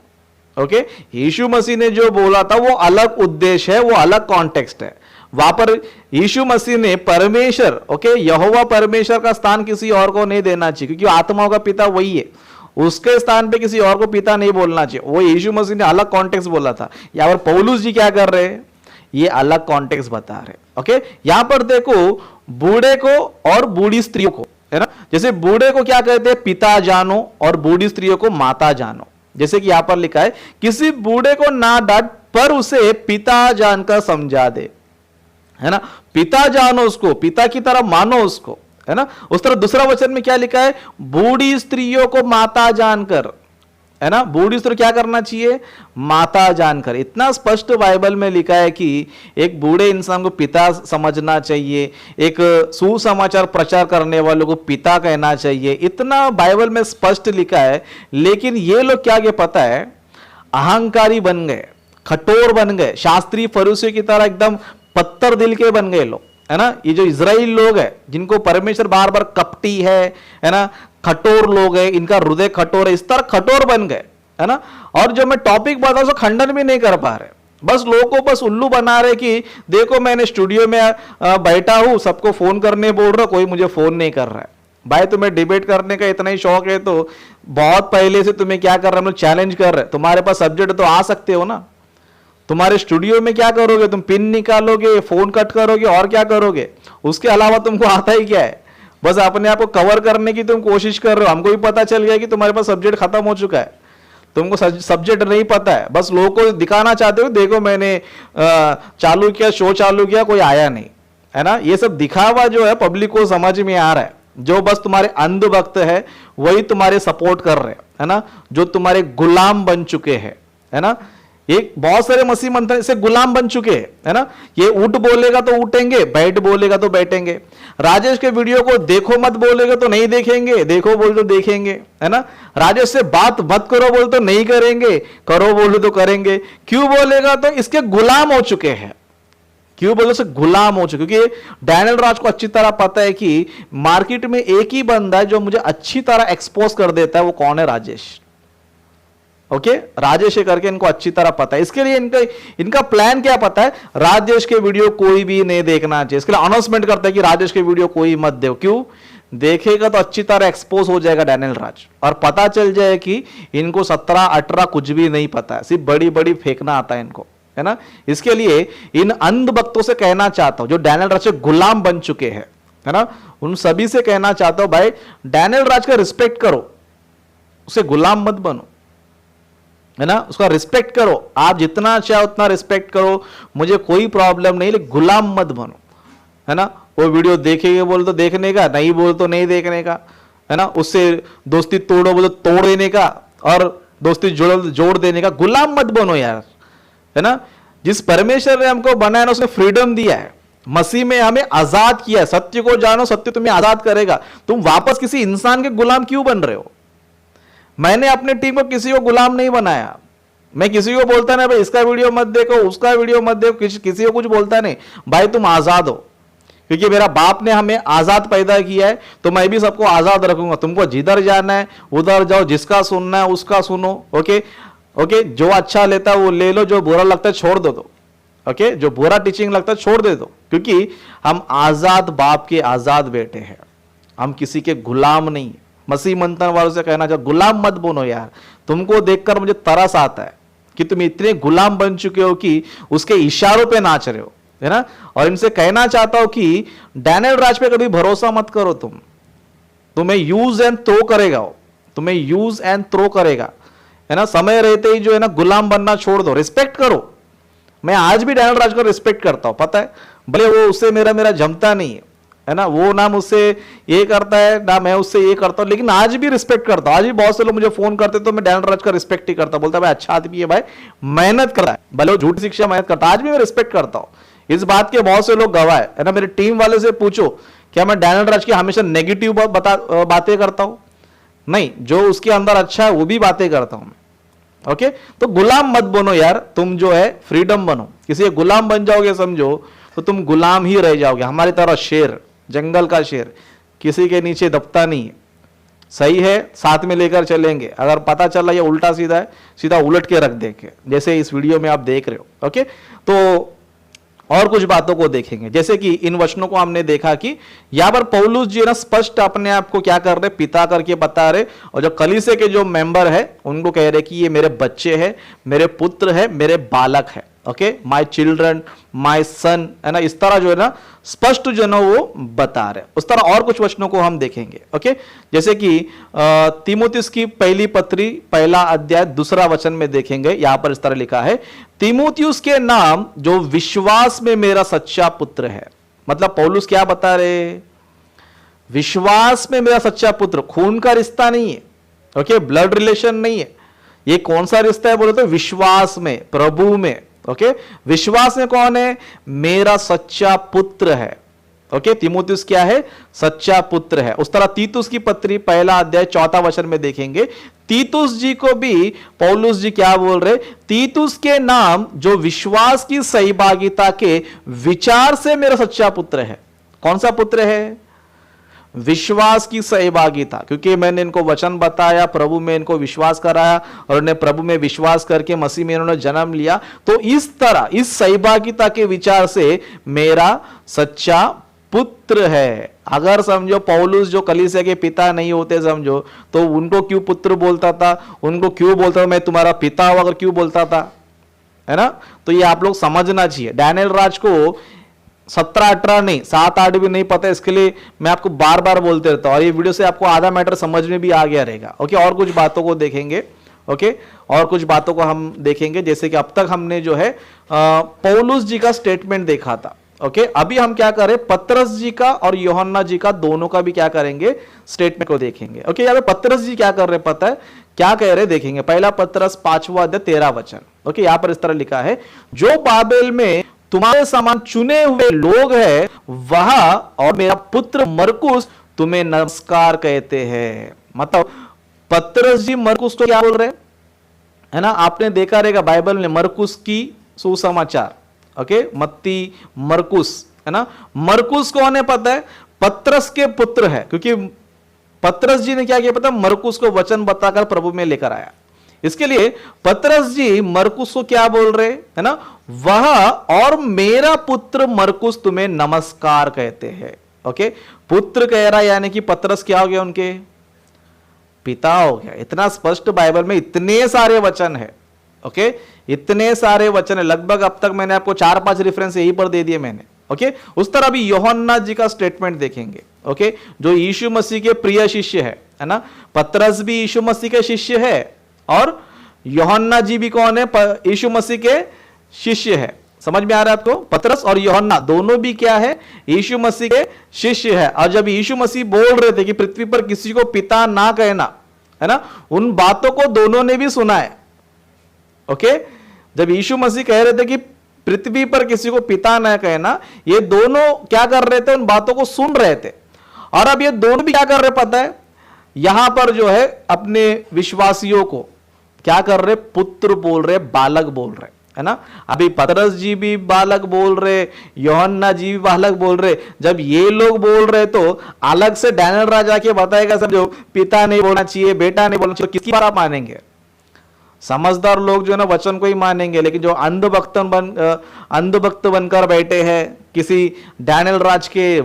ओके, यीशु मसीह ने जो बोला था वो अलग उद्देश्य है, वो अलग कॉन्टेक्स्ट है। वहां पर यीशु मसीह ने परमेश्वर, ओके, यहोवा परमेश्वर का स्थान किसी और को नहीं देना चाहिए, क्योंकि आत्माओं का पिता वही है, उसके स्थान पे किसी और को पिता नहीं बोलना चाहिए। वो यीशु मसीह ने अलग कॉन्टेक्स्ट बोला था। यहां पर पौलुस जी क्या कर रहे हैं, ये अलग कॉन्टेक्स्ट बता रहे। ओके, यहां पर देखो बूढ़े को और बूढ़ी स्त्रियों को, है ना, जैसे बूढ़े को क्या कहते हैं, पिता जानो, और बूढ़ी स्त्रियों को माता जानो। जैसे कि यहां पर लिखा है, किसी बूढ़े को ना डांट, पर उसे पिता जानकर समझा दे, है ना, पिता जानो उसको, पिता की तरह मानो उसको, है ना। उस तरह दूसरा वचन में क्या लिखा है, बूढ़ी स्त्रियों को माता जानकर, है ना, बूढ़ी स्त्री क्या करना चाहिए, माता जानकर। इतना स्पष्ट बाइबल में लिखा है कि एक बूढ़े इंसान को पिता समझना चाहिए, एक सुसमाचार प्रचार करने वालों को पिता कहना चाहिए। इतना बाइबल में स्पष्ट लिखा है, लेकिन ये लोग क्या ये पता है, अहंकारी बन गए, कठोर बन गए, शास्त्री फरीसियों की तरह एकदम पत्थर दिल के बन गए लोग, है ना। ये जो इजराइल लोग है जिनको परमेश्वर बार बार कपटी है ना, कठोर लोग है, इनका हृदय कठोर है, इस तरह कठोर बन गए, है ना। और जो मैं टॉपिक बता उसको खंडन भी नहीं कर पा रहे, बस लोगों को बस उल्लू बना रहे कि देखो मैंने स्टूडियो में बैठा हूं, सबको फोन करने बोल रहा, कोई मुझे फोन नहीं कर रहा है। भाई तुम्हें डिबेट करने का इतना ही शौक है तो बहुत पहले से तुम्हें क्या कर रहे हैं, चैलेंज कर रहे, तुम्हारे पास सब्जेक्ट तो आ सकते हो ना। तुम्हारे स्टूडियो में क्या करोगे, तुम पिन निकालोगे, फोन कट करोगे, और क्या करोगे, उसके अलावा तुमको आता ही क्या है, बस अपने आप को कवर करने की तुम कोशिश कर रहे हो। हमको भी पता चल गया कि तुम्हारे पास सब्जेक्ट खत्म हो चुका है, तुमको सब्जेक्ट नहीं पता है, बस लोगों को दिखाना चाहते हो देखो मैंने चालू किया, शो चालू किया, कोई आया नहीं, है ना। ये सब दिखावा जो है पब्लिक को समझ में आ रहा है। जो बस तुम्हारे अंध भक्त है वही तुम्हारे सपोर्ट कर रहे हैं, है ना, जो तुम्हारे गुलाम बन चुके हैं, है ना। ये बहुत सारे मसीह मंत्र से गुलाम बन चुके हैं, है ना। ये उठ बोलेगा तो उठेंगे, बैठ बोलेगा तो बैठेंगे। राजेश के वीडियो को देखो मत बोलेगा तो नहीं देखेंगे, देखो बोल तो देखेंगे, है ना। राजेश से बात मत करो बोल तो नहीं करेंगे, करो बोलो तो करेंगे। क्यों बोलेगा तो इसके गुलाम हो चुके हैं। क्यों बोलो से गुलाम हो चुके, क्योंकि डैनियल राज को अच्छी तरह पता है कि मार्केट में एक ही बंदा है जो मुझे अच्छी तरह एक्सपोज कर देता है, वो कौन है? राजेश। ओके, राजेश करके इनको अच्छी तरह पता है। इसके लिए इनका प्लान क्या पता है? राजेश के वीडियो कोई भी नहीं देखना चाहिए, इसके लिए अनाउंसमेंट करता है कि राजेश के वीडियो कोई मत दो। क्यों? देखेगा तो अच्छी तरह एक्सपोज हो जाएगा डैनियल राज, और पता चल जाए कि इनको 17-18 कुछ भी नहीं पता है, सिर्फ बड़ी बड़ी फेंकना आता है इनको, है ना। इसके लिए इन अंध भक्तों से कहना चाहता हूं जो डैनियल राज के गुलाम बन चुके हैं, है ना, उन सभी से कहना चाहता हूं भाई डैनियल राज का रिस्पेक्ट करो, उसे गुलाम मत बनो, है ना। उसका रिस्पेक्ट करो, आप जितना चाहे उतना रिस्पेक्ट करो, मुझे कोई प्रॉब्लम नहीं, लेकिन गुलाम मत बनो, है ना। वो वीडियो देखेंगे बोल तो देखने का, नहीं बोल तो नहीं देखने का, है ना। उससे दोस्ती तोड़ो बोल तो तोड़ देने का, और दोस्ती जोड़ देने का। गुलाम मत बनो यार, है ना। जिस परमेश्वर ने हमको बनाया ना, उसने फ्रीडम दिया है, मसीह में हमें आजाद किया है। सत्य को जानो, सत्य तुम्हें आजाद करेगा। तुम वापस किसी इंसान के गुलाम क्यों बन रहे हो? मैंने अपने टीम को किसी को गुलाम नहीं बनाया। मैं किसी को बोलता नहीं भाई इसका वीडियो मत देखो, उसका वीडियो मत देखो, किसी को कुछ बोलता नहीं। भाई तुम आजाद हो, क्योंकि मेरा बाप ने हमें आजाद पैदा किया है, तो मैं भी सबको आजाद रखूंगा। तुमको जिधर जाना है उधर जाओ, जिसका सुनना है उसका सुनो। ओके ओके, जो अच्छा लेता है वो ले लो, जो बुरा लगता है छोड़ दो। ओके, जो बुरा टीचिंग लगता है छोड़ दे दो, क्योंकि हम आजाद बाप के आजाद बेटे हैं, हम किसी के गुलाम नहीं। मसीह मंथन वालों से कहना चाहो गुलाम मत बनो यार। तुमको देखकर मुझे तरस आता है कि तुम इतने गुलाम बन चुके हो कि उसके इशारों पे नाच रहे हो, है ना। और इनसे कहना चाहता हूं कि डैनियल राज पे कभी भरोसा मत करो। तुम्हें यूज एंड थ्रो करेगा वो, तुम्हें यूज एंड थ्रो करेगा, है ना। समय रहते ही जो है ना गुलाम बनना छोड़ दो, रिस्पेक्ट करो। मैं आज भी डैनियल राज को रिस्पेक्ट करता हूं, पता है, भले वो उससे मेरा जमता नहीं है ना, वो ना मुझसे ये करता है ना मैं उससे ये करता हूं, लेकिन आज भी रिस्पेक्ट करता हूं। आज भी बहुत से लोग मुझे फोन करते तो मैं डैनियल राज का रिस्पेक्ट ही करता, बोलता भाई अच्छा आदमी है, भाई मेहनत कर रहा है, भले वो झूठी शिक्षा मेहनत करता, आज भी मैं रिस्पेक्ट करता हूं। इस बात के बहुत से लोग गवाह है ना। मेरी टीम वाले से पूछो क्या मैं डैनियल राज की हमेशा नेगेटिव बातें करता हूं? नहीं, जो उसके अंदर अच्छा है वो भी बातें करता हूं। ओके, तो गुलाम मत बनो यार, तुम जो है फ्रीडम बनो। किसी के गुलाम बन जाओगे समझो तो तुम गुलाम ही रह जाओगे। हमारी तरह शेर, जंगल का शेर, किसी के नीचे दबता नहीं है। सही है, साथ में लेकर चलेंगे, अगर पता चला ये उल्टा सीधा है, सीधा उलट के रख देंगे, जैसे इस वीडियो में आप देख रहे हो। ओके, तो और कुछ बातों को देखेंगे, जैसे कि इन वचनों को हमने देखा कि यहां पर पौलुस जी ना स्पष्ट अपने आप को क्या कर रहे, पिता करके बता रहे, और जो कलीसिया के जो मेंबर है उनको कह रहे कि ये मेरे बच्चे हैं, मेरे पुत्र है, मेरे बालक है। Okay, my children, my son, है ना। इस तरह जो है ना स्पष्ट जो है वो बता रहे। उस तरह और कुछ वचनों को हम देखेंगे। ओके, जैसे कि तीमुथियुस की पहली पत्री 1 अध्याय 2 वचन में देखेंगे। यहां पर इस तरह लिखा है, तीमुथियुस के नाम जो विश्वास में मेरा सच्चा पुत्र है। मतलब पौलुस क्या बता रहे? विश्वास में मेरा सच्चा पुत्र, खून का रिश्ता नहीं है, ओके, ब्लड रिलेशन नहीं है। ये कौन सा रिश्ता है बोले तो विश्वास में, प्रभु में। ओके, विश्वास में कौन है? मेरा सच्चा पुत्र है। ओके, तीमुथियुस क्या है? सच्चा पुत्र है। उस तरह तीतुस की पत्री 1 अध्याय 4 वचन में देखेंगे, तीतुस जी को भी पौलुस जी क्या बोल रहे? तीतुस के नाम जो विश्वास की सहभागिता के विचार से मेरा सच्चा पुत्र है। कौन सा पुत्र है? विश्वास की सहभागिता, क्योंकि मैंने इनको वचन बताया, प्रभु में इनको विश्वास कराया, और उन्हें प्रभु में विश्वास करके मसीह में इन्होंने जन्म लिया। तो इस तरह इस सहभागिता के विचार से मेरा सच्चा पुत्र है। अगर समझो पौलुस जो कलीसिया के पिता नहीं होते समझो, तो उनको क्यों पुत्र बोलता था? उनको क्यों बोलता था मैं तुम्हारा पिता हूं? अगर क्यों बोलता था, है ना। तो ये आप लोग समझना चाहिए। डैनियल राज को 17-18 नहीं, 7-8 भी नहीं पता, इसके लिए मैं आपको बार बार बोलते रहता हूँ, और ये वीडियो से आपको आधा मैटर समझ में भी आ गया रहेगा। ओके, और कुछ बातों को देखेंगे। ओके, और कुछ बातों को हम देखेंगे, जैसे कि अब तक हमने जो है पौलुस जी का स्टेटमेंट देखा था। ओके, अभी हम क्या करें, पतरस जी का और यूहन्ना जी का, दोनों का भी क्या करेंगे, स्टेटमेंट को देखेंगे। ओके, यहाँ पे पतरस जी क्या कर रहे पता है, क्या कह रहे देखेंगे। पहला पतरस 5वां अध्याय 13 वचन। ओके, यहां पर इस तरह लिखा है, जो बाबेल में तुम्हारे समान चुने हुए लोग हैं वह और मेरा पुत्र मरकुस तुम्हें नमस्कार कहते हैं। मतलब पतरस जी मरकुस को क्या बोल रहे हैं, है ना, आपने देखा रहेगा बाइबल में मरकुस की सुसमाचार। ओके, मत्ती मरकुस, है ना, मरकुस कौन है पता है, पतरस के पुत्र है, क्योंकि पतरस जी ने क्या किया पता, मरकुस को वचन बताकर प्रभु में लेकर आया। इसके लिए पतरस जी मरकुस को क्या बोल रहे, है ना, वह और मेरा पुत्र मरकुस तुम्हें नमस्कार कहते हैं। ओके, पुत्र कह रहा, यानी कि पतरस क्या हो गया, उनके पिता हो गया। इतना स्पष्ट बाइबल में इतने सारे वचन है। ओके, इतने सारे वचन है, लगभग अब तक मैंने आपको 4-5 रेफरेंस यहीं पर दे दिए मैंने। ओके, उस तरह भी यूहन्ना जी का स्टेटमेंट देखेंगे। ओके, जो यीशु मसीह के प्रिय शिष्य है ना, पतरस भी यीशु मसीह के शिष्य है, और यूहन्ना जी भी कौन है, यीशु मसीह के शिष्य है। समझ में आ रहा है आपको, पतरस और यूहन्ना दोनों भी क्या है, यीशु मसीह के शिष्य है। और जब यीशु मसीह बोल रहे थे कि पृथ्वी पर किसी को पिता ना कहना, है ना, उन बातों को दोनों ने भी सुना है। ओके, जब यीशु मसीह कह रहे थे कि पृथ्वी पर किसी को पिता न कहना, ये दोनों क्या कर रहे थे, उन बातों को सुन रहे थे। और अब ये दोनों भी क्या कर रहे पता है, यहां पर जो है अपने विश्वासियों को क्या कर रहे, पुत्र बोल रहे, बालक बोल रहे, है ना। अभी पतरस जी भी बालक बोल रहे, यूहन्ना जी भी बालक बोल रहे। जब ये लोग बोल रहे तो अलग से डैनियल राजा के बताएगा सब, जो पिता नहीं बोलना चाहिए, बेटा नहीं बोलना चाहिए, किसकी बात आप मानेंगे। समझदार लोग जो है ना वचन को ही मानेंगे, लेकिन जो अंधभक्त बनकर बैठे हैं, किसी डैनियल राज के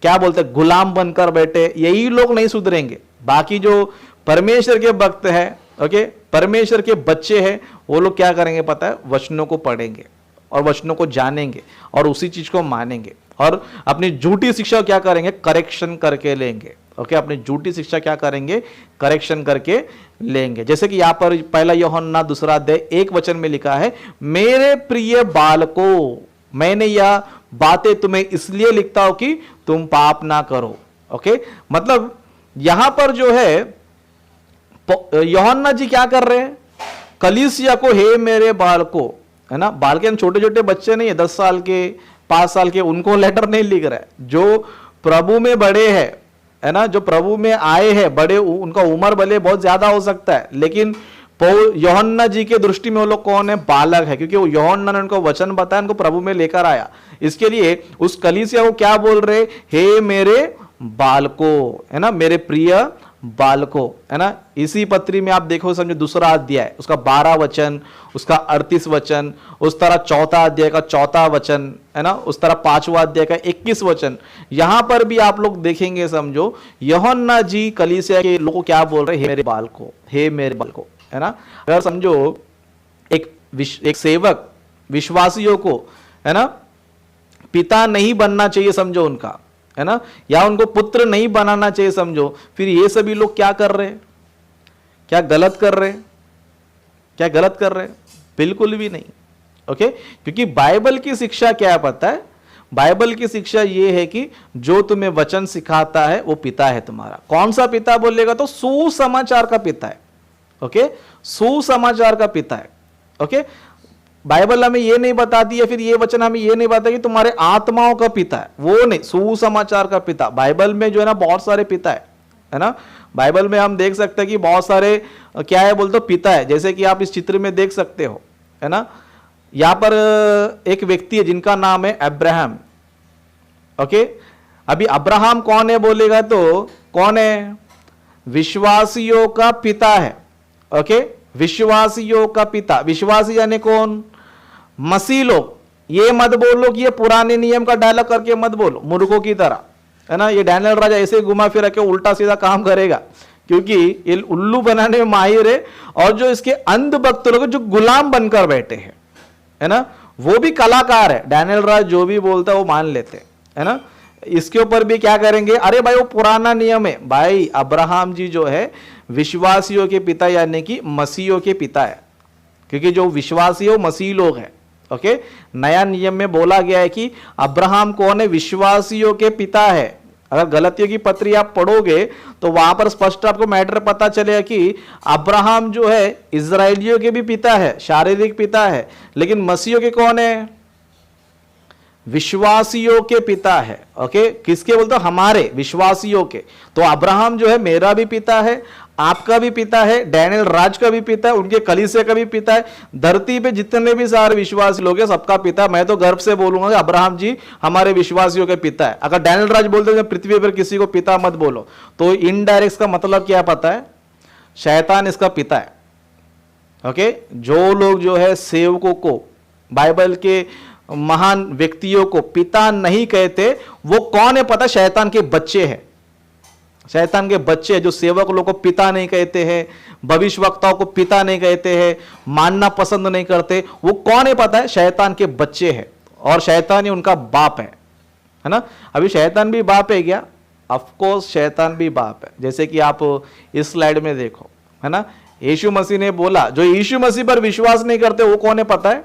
क्या बोलते हैं गुलाम बनकर बैठे, यही लोग नहीं सुधरेंगे। बाकी जो परमेश्वर के भक्त है, ओके, परमेश्वर के बच्चे हैं, वो लोग क्या करेंगे पता है, वचनों को पढ़ेंगे और वचनों को जानेंगे और उसी चीज को मानेंगे, और अपनी झूठी शिक्षा क्या करेंगे, करेक्शन करके लेंगे। ओके, अपनी झूठी शिक्षा क्या करेंगे, करेक्शन करके लेंगे। जैसे कि यहां पर पहला यूहन्ना 2 अध्याय 1 वचन में लिखा है, मेरे प्रिय बालकों, मैंने यह बातें तुम्हें इसलिए लिखता हूं कि तुम पाप ना करो। ओके, मतलब यहां पर जो है यूहन्ना जी क्या कर रहे हैं, कलीसिया को, हे मेरे बालकों, है ना, बालक छोटे छोटे बच्चे नहीं है, 10 साल के 5 साल के, उनको लेटर नहीं लिख रहा है। जो प्रभु में बड़े हैं, है ना, जो प्रभु में आए हैं बड़े, उनका उम्र भले बहुत ज्यादा हो सकता है, लेकिन यूहन्ना जी के दृष्टि में वो लोग कौन है, बालक है, क्योंकि वो यूहन्ना ने उनको वचन बताया, उनको प्रभु में लेकर आया। इसके लिए उस कलीसिया को क्या बोल रहे, हे मेरे बालकों, है ना, मेरे प्रिय बालकों, है ना। इसी पत्री में आप देखो, समझो 2 अध्याय उसका 12 वचन, उसका 38 वचन, उस तरह 4 अध्याय का 4 वचन, है ना, उस तरह 5वां अध्याय का 21 वचन, यहां पर भी आप लोग देखेंगे। समझो यूहन्ना जी कलीसिया के लोगों को क्या बोल रहे, हे मेरे बालकों, हे मेरे बालकों, है ना। अगर समझो एक सेवक विश्वासियों को, है ना, पिता नहीं बनना चाहिए, समझो उनका, है ना, या उनको पुत्र नहीं बनाना चाहिए, समझो, फिर ये सभी लोग क्या कर रहे हैं, क्या गलत कर रहे हैं, क्या गलत कर रहे हैं, बिल्कुल भी नहीं। ओके, क्योंकि बाइबल की शिक्षा क्या है पता है, बाइबल की शिक्षा ये है कि जो तुम्हें वचन सिखाता है वो पिता है तुम्हारा। कौन सा पिता बोलेगा, तो सुसमाचार का पिता है। ओके, सुसमाचार का पिता है। ओके, बाइबल हमें ये नहीं बताती है, फिर ये वचन हमें ये नहीं बताता कि तुम्हारे आत्माओं का पिता है, वो नहीं, सुसमाचार का पिता। बाइबल में जो है ना बहुत सारे पिता है ना, बाइबल में हम देख सकते हैं कि बहुत सारे क्या है बोलते पिता है। जैसे कि आप इस चित्र में देख सकते हो, है ना, यहां पर एक व्यक्ति है जिनका नाम है अब्राहम। ओके, अभी अब्राहम कौन है बोलेगा तो कौन है, विश्वासियों का पिता है। ओके, विश्वासियों का पिता, विश्वासी यानी कौन, मसीह लोग। ये मत बोलो कि ये पुराने नियम का डायलॉग करके मत बोलो मूर्खों की तरह, है ना। ये डैनियल राजा ऐसे घुमा फिरा के उल्टा सीधा काम करेगा, क्योंकि ये उल्लू बनाने में माहिर है। और जो इसके अंध भक्त लोग जो गुलाम बनकर बैठे हैं, है ना, वो भी कलाकार है, डैनियल राज जो भी बोलता है वो मान लेते हैं, है ना। इसके ऊपर भी क्या करेंगे, अरे भाई वो पुराना नियम है भाई, अब्राहम जी जो है विश्वासियों के पिता यानी कि मसीहियों के पिता है, क्योंकि जो विश्वासी है वो मसीह लोग हैं। ओके, नया नियम में बोला गया है कि अब्राहम कौन है, विश्वासियों के पिता है। अगर गलतियों की पत्री आप पढ़ोगे तो वहां पर स्पष्ट आपको मैटर पता चलेगा कि अब्राहम जो है इजराइलियों के भी पिता है, शारीरिक पिता है, लेकिन मसीहियों के कौन है, विश्वासियों के पिता है। ओके, किसके बोलते हो, हमारे विश्वासियों के। तो अब्राहम जो है मेरा भी पिता है, आपका भी पिता है, डैनियल राज का भी पिता है, उनके कलीसिया का भी पिता है, धरती पे जितने भी सारे विश्वासी लोग हैं सबका पिता। मैं तो गर्व से बोलूंगा कि अब्राहम जी हमारे विश्वासियों के पिता है। अगर डैनियल राज बोलते हैं पृथ्वी पर किसी को पिता मत बोलो, तो इनडायरेक्ट का मतलब क्या पता है, शैतान इसका पिता है। ओके, जो लोग जो है सेवकों को, बाइबल के महान व्यक्तियों को पिता नहीं कहते, वो कौन है पता, शैतान के बच्चे हैं। शैतान के बच्चे जो सेवक लोग को पिता नहीं कहते हैं, भविष्यवक्ताओं को पिता नहीं कहते हैं, मानना पसंद नहीं करते, वो कौन है पता है, शैतान के बच्चे हैं। और शैतान ही उनका बाप है ना। अभी शैतान भी बाप है क्या, ऑफ कोर्स शैतान भी बाप है। जैसे कि आप इस स्लाइड में देखो, है ना, यीशु मसीह ने बोला जो यीशु मसीह पर विश्वास नहीं करते वो कौन है पता है,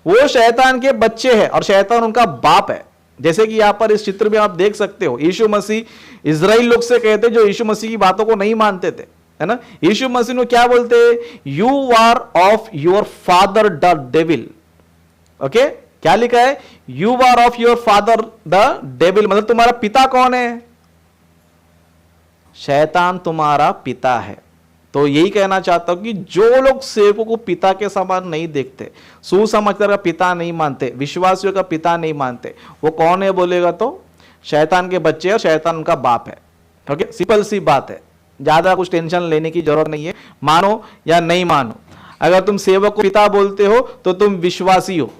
वो शैतान के बच्चे हैं और शैतान उनका बाप है। जैसे कि यहां पर इस चित्र में आप देख सकते हो, यीशु मसीह इजराइल लोग से कहते जो यीशु मसीह की बातों को नहीं मानते थे, है ना। यीशु मसीह ने क्या बोलते, you are of your father the devil. Okay, क्या लिखा है, you are of your father the devil, मतलब तुम्हारा पिता कौन है, शैतान तुम्हारा पिता है। तो यही कहना चाहता हूं कि जो लोग सेवकों को पिता के समान नहीं देखते, सुसमाचार का पिता नहीं मानते, विश्वासियों का पिता नहीं मानते, वो कौन है बोलेगा तो शैतान के बच्चे और शैतान उनका बाप है। ओके, सिंपल सी बात है, ज्यादा कुछ टेंशन लेने की जरूरत नहीं है, मानो या नहीं मानो। अगर तुम सेवक को पिता बोलते हो तो तुम विश्वासी हो,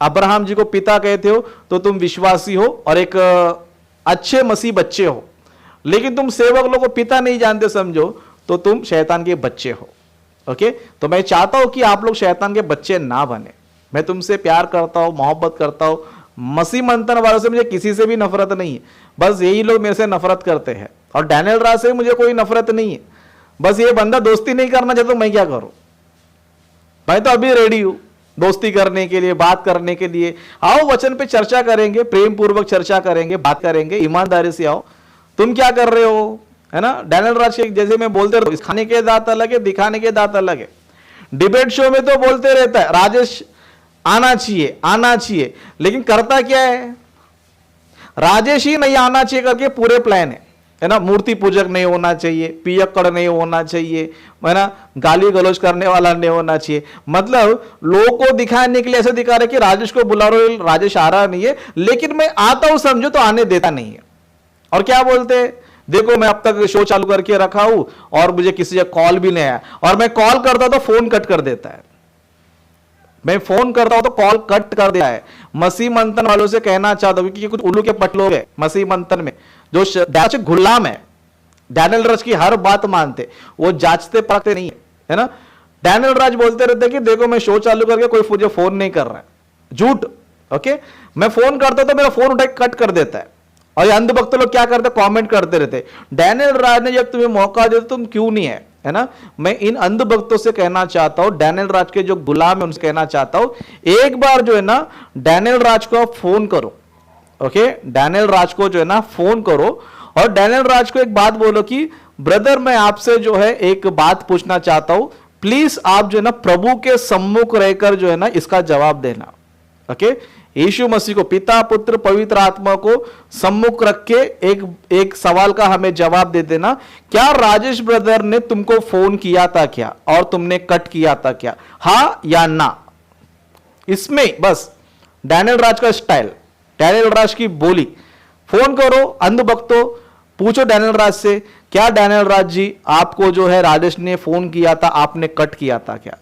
अब्राहम जी को पिता कहते हो तो तुम विश्वासी हो और एक अच्छे मसीह बच्चे हो। लेकिन तुम सेवक लोगों को पिता नहीं जानते समझो तो तुम शैतान के बच्चे हो। ओके, तो मैं चाहता हूं कि आप लोग शैतान के बच्चे ना बने। मैं तुमसे प्यार करता हूं, मोहब्बत करता हूं, मसीह मंथन वालों से मुझे किसी से भी नफरत नहीं है, बस यही लोग मेरे से नफरत करते हैं। और डैनियल राज से मुझे कोई नफरत नहीं है, बस ये बंदा दोस्ती नहीं करना चाहता तो मैं क्या करूं, मैं तो अभी रेडी हूं दोस्ती करने के लिए, बात करने के लिए। आओ वचन पे चर्चा करेंगे, प्रेम पूर्वक चर्चा करेंगे, बात करेंगे, ईमानदारी से आओ। तुम क्या कर रहे हो, है ना। डैनियल राज के जैसे मैं बोलते रहता हूं, खाने के दांत अलग है, दिखाने के दांत अलग है। डिबेट शो में तो बोलते रहता है राजेश आना चाहिए आना चाहिए, लेकिन करता क्या है, राजेश ही नहीं आना चाहिए करके पूरे प्लान है ना। मूर्ति पूजक नहीं होना चाहिए, पियक्कड़ नहीं होना चाहिए, है ना, गाली गलौज करने वाला नहीं होना चाहिए। मतलब लोगों को दिखाने के लिए ऐसे दिखा रहे कि राजेश को बुला रहे, राजेश आ रहा नहीं है, लेकिन मैं आता हूं समझो तो आने देता नहीं है। और क्या बोलते हैं, देखो मैं अब तक शो चालू करके रखा हूं और मुझे किसी से कॉल भी नहीं आया, और मैं कॉल करता तो फोन कट कर देता है, मैं फोन करता हूं तो कॉल कट कर देता है। मसीह मंथन वालों से कहना चाहता हूं कि कुछ उल्लू के पट लोग हैं मसीह मंथन में जो गुलाम है, डैनियल राज की हर बात मानते, वो जांचते परखते नहीं है ना। डैनियल राज बोलते रहते कि देखो मैं शो चालू करके कोई मुझे फोन नहीं कर रहा है, झूठ। ओके, मैं फोन करता तो मेरा फोन उठा कट कर देता है। और ये अंधभक्त लोग क्या करते, कमेंट करते रहते, डैनियल राज ने जब तुम्हें मौका दिया तुम क्यों नहीं है ना। मैं इन अंधभक्तों से कहना चाहता हूं, डैनियल राज के जो गुलाम है उनसे कहना चाहता हूं, एक बार जो है ना डैनियल राज को आप फोन करो। ओके, डैनियल राज को जो है ना फोन करो और डैनियल राज को एक बात बोलो कि ब्रदर मैं आपसे जो है एक बात पूछना चाहता हूं, प्लीज आप जो है ना प्रभु के सम्मुख रहकर जो है ना इसका जवाब देना। ओके, यीशु मसीह को, पिता पुत्र पवित्र आत्मा को सम्मुख रख के एक सवाल का हमें जवाब दे देना, क्या राजेश ब्रदर ने तुमको फोन किया था क्या और तुमने कट किया था क्या, हाँ या ना। इसमें बस डैनियल राज का स्टाइल, डैनियल राज की बोली, फोन करो अंधभक्तों, पूछो डैनियल राज से, क्या डैनियल राज जी आपको जो है राजेश ने फोन किया था, आपने कट किया था क्या,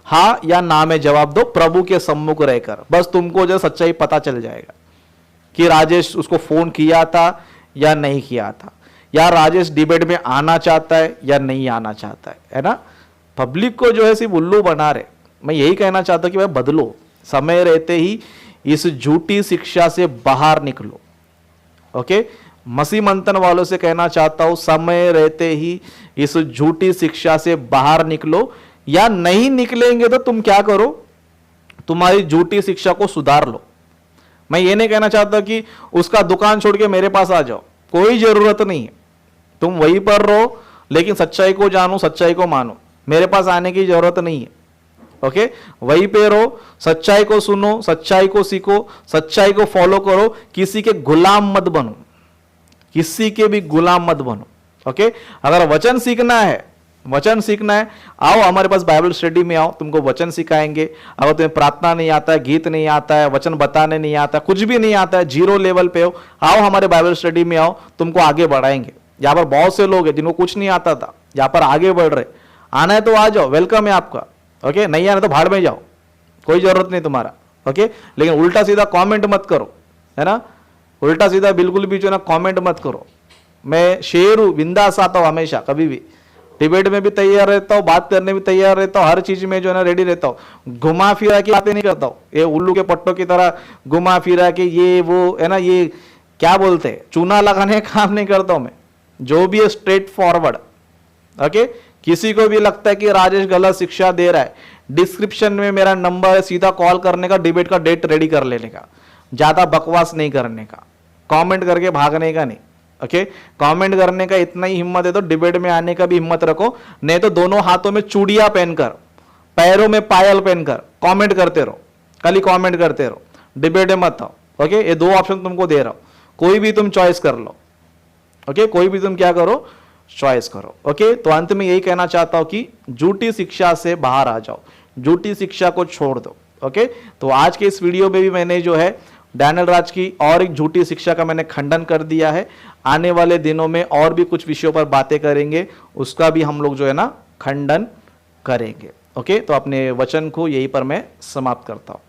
हाँ या ना में जवाब दो प्रभु के सम्मुख रहकर। बस तुमको जो सच्चाई पता चल जाएगा कि राजेश उसको फोन किया था या नहीं किया था, या राजेश डिबेट में आना चाहता है या नहीं आना चाहता है ना। पब्लिक को जो है सिर्फ उल्लू बना रहे। मैं यही कहना चाहता हूं कि भाई बदलो, समय रहते ही इस झूठी शिक्षा से बाहर निकलो। ओके, मसीह मंथन वालों से कहना चाहता हूं, समय रहते ही इस झूठी शिक्षा से बाहर निकलो, या नहीं निकलेंगे तो तुम क्या करो, तुम्हारी झूठी शिक्षा को सुधार लो। मैं ये नहीं कहना चाहता कि उसका दुकान छोड़ के मेरे पास आ जाओ, कोई जरूरत नहीं है, तुम वहीं पर रहो, लेकिन सच्चाई को जानो, सच्चाई को मानो, मेरे पास आने की जरूरत नहीं है। ओके, वहीं पे रहो, सच्चाई को सुनो, सच्चाई को सीखो, सच्चाई को फॉलो करो, किसी के गुलाम मत बनो, किसी के भी गुलाम मत बनो। ओके, अगर वचन सीखना है, वचन सीखना है, आओ हमारे पास बाइबल स्टडी में आओ, तुमको वचन सिखाएंगे। अगर तुम्हें प्रार्थना नहीं आता है, गीत नहीं आता है, वचन बताने नहीं आता, कुछ भी नहीं आता है, जीरो लेवल पे हो, आओ हमारे बाइबल स्टडी में आओ, तुमको आगे बढ़ाएंगे। यहाँ पर बहुत से लोग हैं जिनको कुछ नहीं आता था, यहाँ पर आगे बढ़ रहे। आना है तो आ जाओ, वेलकम है आपका। ओके, नहीं आना तो भाड़ में जाओ, कोई जरूरत नहीं तुम्हारा। ओके, लेकिन उल्टा सीधा कमेंट मत करो, है ना, उल्टा सीधा बिल्कुल भी जो ना कमेंट मत करो। मैं शेर हूं, बिंदास आता हूं हमेशा, कभी भी डिबेट में भी तैयार रहता हूं, बात करने भी तैयार रहता हूं, हर चीज में जो है ना रेडी रहता हूं। घुमा फिरा के बातें नहीं करता हूं, ये उल्लू के पट्टों की तरह घुमा फिरा के ये वो, है ना, ये क्या बोलते हैं, चूना लगाने का काम नहीं करता हूं मैं, जो भी है स्ट्रेट फॉरवर्ड। ओके, किसी को भी लगता है कि राजेश गलत शिक्षा दे रहा है, डिस्क्रिप्शन में मेरा नंबर है, सीधा कॉल करने का, डिबेट का डेट रेडी कर लेने का, ज्यादा बकवास नहीं करने का, कमेंट करके भागने का नहीं। ओके, कमेंट करने का इतना ही हिम्मत है तो डिबेट में आने का भी हिम्मत रखो, नहीं तो दोनों हाथों में चूड़ियां पहनकर, पैरों में पायल पहनकर कमेंट करते रहो, खाली कमेंट करते रहो, डिबेट में मत आओ। ओके, ये दो ऑप्शन तुमको दे रहा हूं, कोई भी तुम चॉइस कर लो। ओके, कोई भी तुम क्या करो, चॉइस करो। ओके, तो अंत में यही कहना चाहता हूं कि झूठी शिक्षा से बाहर आ जाओ, झूठी शिक्षा को छोड़ दो। ओके, तो आज के इस वीडियो में भी मैंने जो है डैनियल राज की और एक झूठी शिक्षा का मैंने खंडन कर दिया है। आने वाले दिनों में और भी कुछ विषयों पर बातें करेंगे, उसका भी हम लोग जो है ना खंडन करेंगे। ओके, तो अपने वचन को यहीं पर मैं समाप्त करता हूं।